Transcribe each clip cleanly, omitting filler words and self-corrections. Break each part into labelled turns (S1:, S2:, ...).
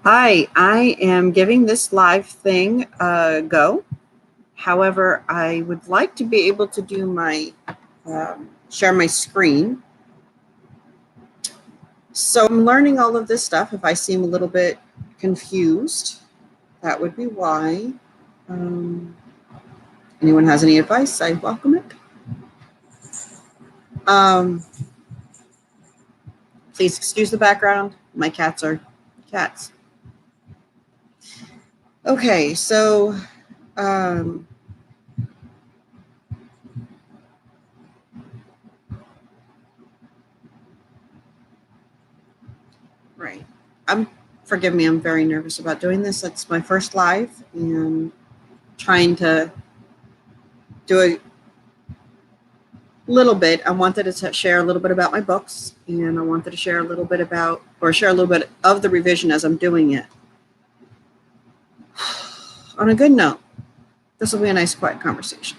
S1: Hi, I am giving this live thing a go. However, I would like to be able to do my share my screen. So I'm learning all of this stuff. If I seem a little bit confused, that would be why. Um, Anyone has any advice, I welcome it. Um, Please excuse the background. My cats are cats. Okay, so um, right. Forgive me, I'm very nervous about doing this. It's my first live and trying to do a little bit. I wanted to share a little bit about my books, and I wanted to share a little bit about, or share a little bit of the revision as I'm doing it. On a good note, this will be a nice, quiet conversation.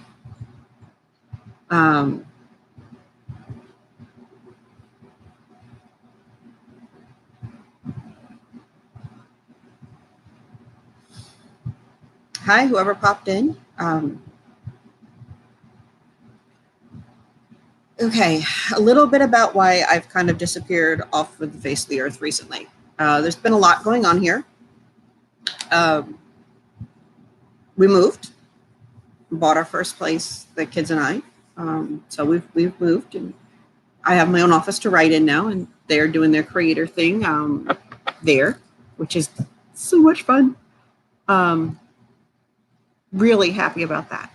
S1: Hi, whoever popped in. Okay, a little bit about why I've kind of disappeared off of the face of the earth recently. There's been a lot going on here. We moved, bought our first place, the kids and I. So we've moved, and I have my own office to write in now, and they're doing their creator thing there, which is so much fun. Really happy about that.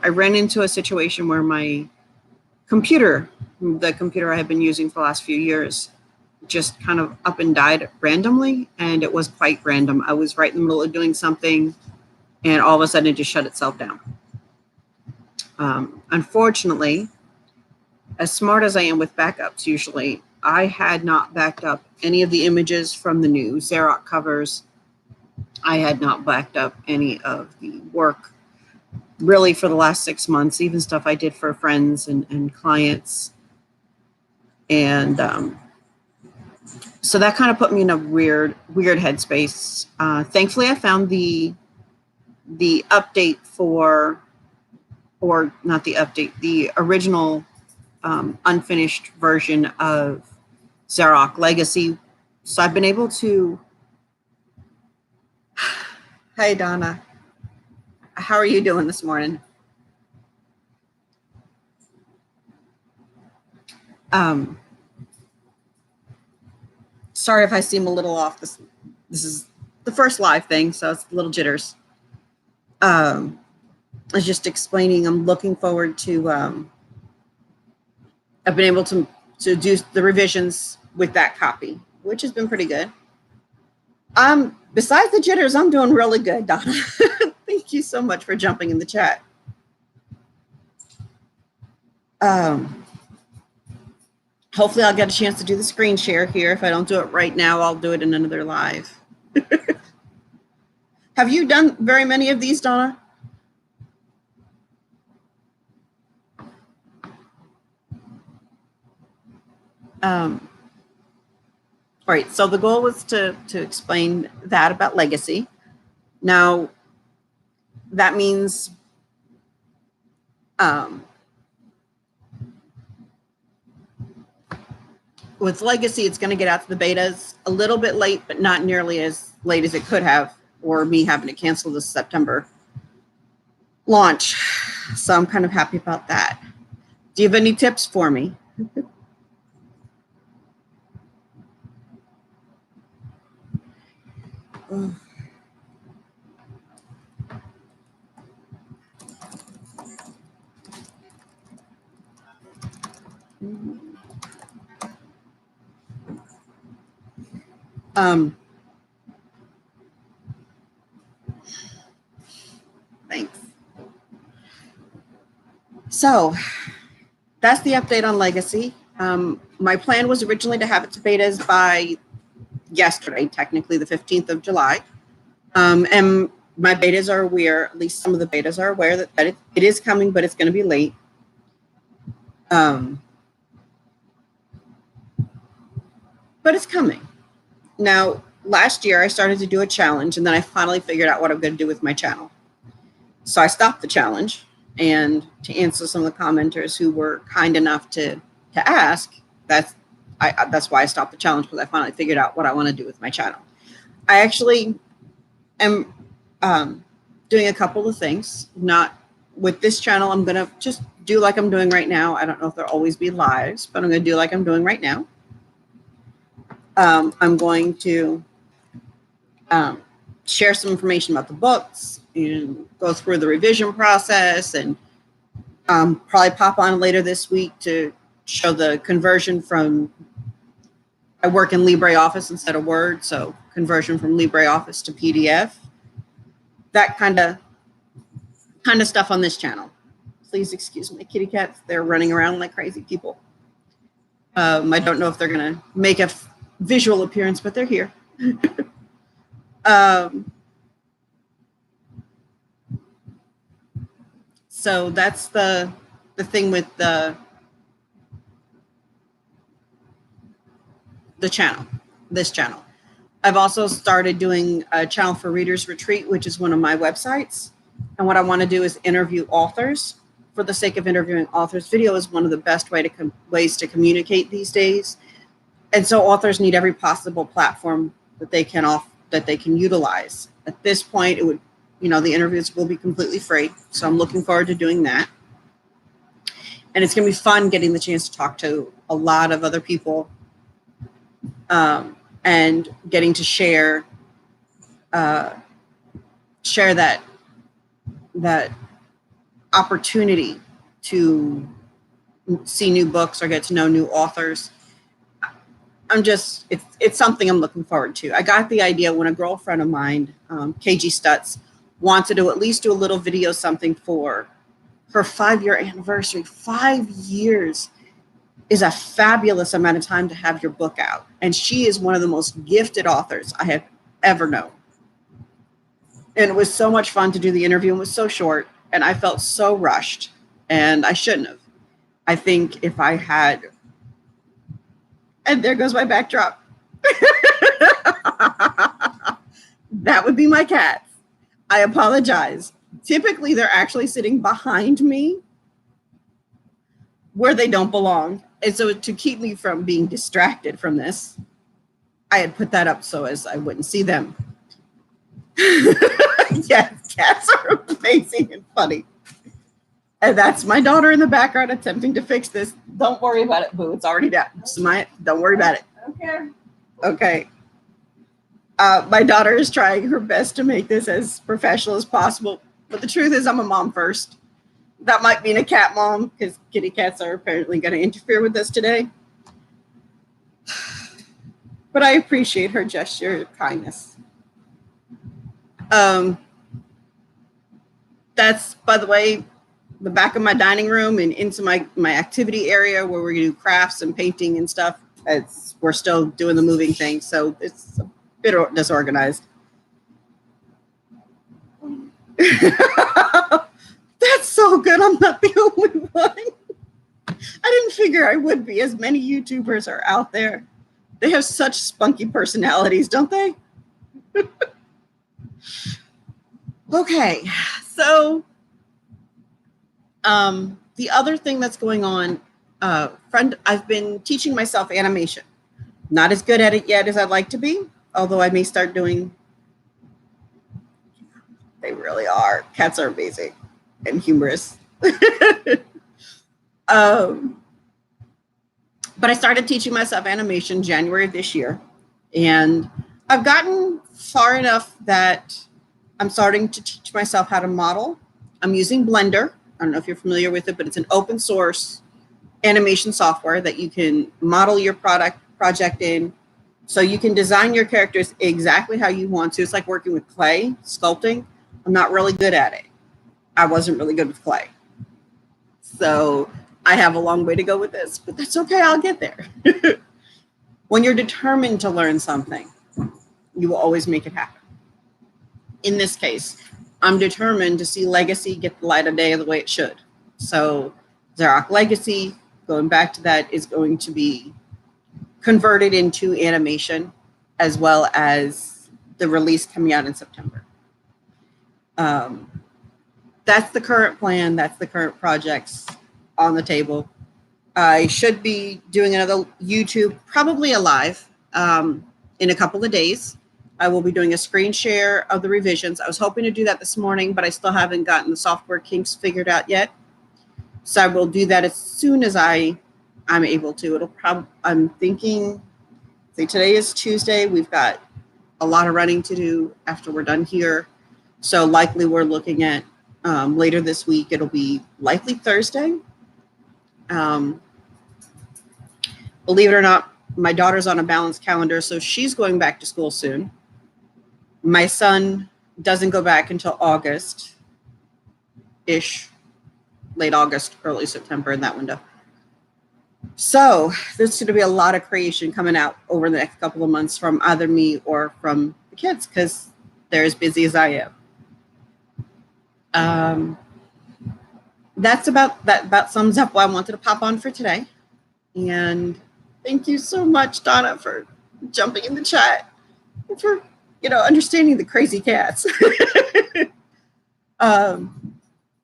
S1: I ran into a situation where my computer, the computer I have been using for the last few years, just kind of up and died randomly, and it was quite random. I was right in the middle of doing something, and all of a sudden it just shut itself down. Unfortunately, as smart as I am with backups usually, I had not backed up any of the images from the new Xarrok covers. I had not backed up any of the work really for the last 6 months, even stuff I did for friends and clients. And so that kind of put me in a weird headspace. Thankfully, I found the update for, or not the update, the original unfinished version of Xarrok Legacy. So I've been able to. Hey, Donna. How are you doing this morning? Sorry if I seem a little off. This is the first live thing, so it's a little jitters. I was just explaining. I'm looking forward to. I've been able to do the revisions with that copy, which has been pretty good. Besides the jitters, I'm doing really good, Donna. Thank you so much for jumping in the chat. Hopefully I'll get a chance to do the screen share here. If I don't do it right now, I'll do it in another live. Have you done very many of these, Donna? All right, so the goal was to explain that about legacy. Now, that means with legacy, it's going to get out to the betas a little bit late, but not nearly as late as it could have, or me having to cancel the September launch. So I'm kind of happy about that. Do you have any tips for me? Thanks. So that's the update on legacy. My plan was originally to have it to betas by yesterday, technically the 15th of July. And my betas are aware, at least some of the betas are aware that it is coming, but it's going to be late. but it's coming. Now, last year I started to do a challenge, and then I finally figured out what I'm going to do with my channel. So I stopped the challenge, and to answer some of the commenters who were kind enough to ask, that's why I stopped the challenge, because I finally figured out what I want to do with my channel. I actually am doing a couple of things. Not with this channel, I'm going to just do like I'm doing right now. I don't know if there'll always be lives, but I'm going to do like I'm doing right now. I'm going to share some information about the books and go through the revision process, and probably pop on later this week to show the conversion from, I work in LibreOffice instead of Word, so conversion from LibreOffice to PDF. That kind of stuff on this channel. Please excuse my kitty cats. They're running around like crazy people. I don't know if they're going to make a visual appearance, but they're here. So that's the thing with the channel, this channel. I've also started doing a channel for Readers Retreat, which is one of my websites. And what I want to do is interview authors. For the sake of interviewing authors, video is one of the best ways to communicate these days. And so authors need every possible platform that they can utilize. At this point, it would, the interviews will be completely free. So I'm looking forward to doing that. And it's going to be fun getting the chance to talk to a lot of other people, and getting to share that opportunity to see new books or get to know new authors. It's something I'm looking forward to. I got the idea when a girlfriend of mine, KG Stutz, wanted to at least do a little video something for her 5-year anniversary. 5 years is a fabulous amount of time to have your book out. And she is one of the most gifted authors I have ever known. And it was so much fun to do the interview. It was so short, and I felt so rushed, and I shouldn't have. I think if I had, and there goes my backdrop. That would be my cats. I apologize. Typically, they're actually sitting behind me where they don't belong. And so to keep me from being distracted from this, I had put that up so as I wouldn't see them. Yes, cats are amazing and funny. And that's my daughter in the background attempting to fix this. Don't worry about it, Boo. It's already down. Don't worry about it. Okay. My daughter is trying her best to make this as professional as possible. But the truth is, I'm a mom first. That might mean a cat mom, because kitty cats are apparently going to interfere with this today. But I appreciate her gesture of kindness. That's, by the way, the back of my dining room and into my activity area where we do crafts and painting and stuff. We're still doing the moving thing, so it's a bit disorganized. That's so good. I'm not the only one. I didn't figure I would be, as many YouTubers are out there. They have such spunky personalities, don't they? Okay, so the other thing that's going on, I've been teaching myself animation. Not as good at it yet as I'd like to be, although I may start doing. They really are. Cats are amazing and humorous. But I started teaching myself animation January of this year, and I've gotten far enough that I'm starting to teach myself how to model. I'm using Blender. I don't know if you're familiar with it, but it's an open source animation software that you can model your project in. So you can design your characters exactly how you want to. It's like working with clay, sculpting. I'm not really good at it. I wasn't really good with clay. So I have a long way to go with this, but that's okay. I'll get there. When you're determined to learn something, you will always make it happen. In this case, I'm determined to see Legacy get the light of day the way it should. So Xarrok Legacy, going back to that, is going to be converted into animation, as well as the release coming out in September. That's the current plan. That's the current projects on the table. I should be doing another YouTube, probably a live, in a couple of days. I will be doing a screen share of the revisions. I was hoping to do that this morning, but I still haven't gotten the software kinks figured out yet. So I will do that as soon as I'm able to. I'm thinking, say today is Tuesday. We've got a lot of running to do after we're done here. So likely we're looking at later this week. It'll be likely Thursday. Believe it or not, my daughter's on a balanced calendar, so she's going back to school soon. My son doesn't go back until August-ish, late August, early September, in that window. So there's going to be a lot of creation coming out over the next couple of months from either me or from the kids, because they're as busy as I am. That about sums up what I wanted to pop on for today. And thank you so much, Donna, for jumping in the chat and for, understanding the crazy cats. I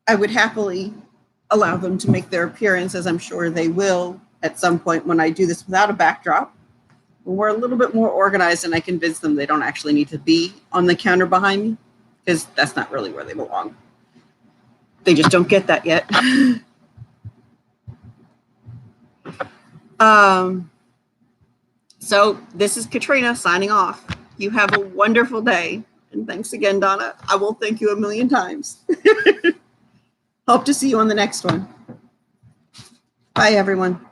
S1: would happily allow them to make their appearance, as I'm sure they will at some point when I do this without a backdrop. When we're a little bit more organized and I convince them they don't actually need to be on the counter behind me, because that's not really where they belong. They just don't get that yet. So this is Katrina signing off. You have a wonderful day. And thanks again, Donna. I will thank you a million times. Hope to see you on the next one. Bye, everyone.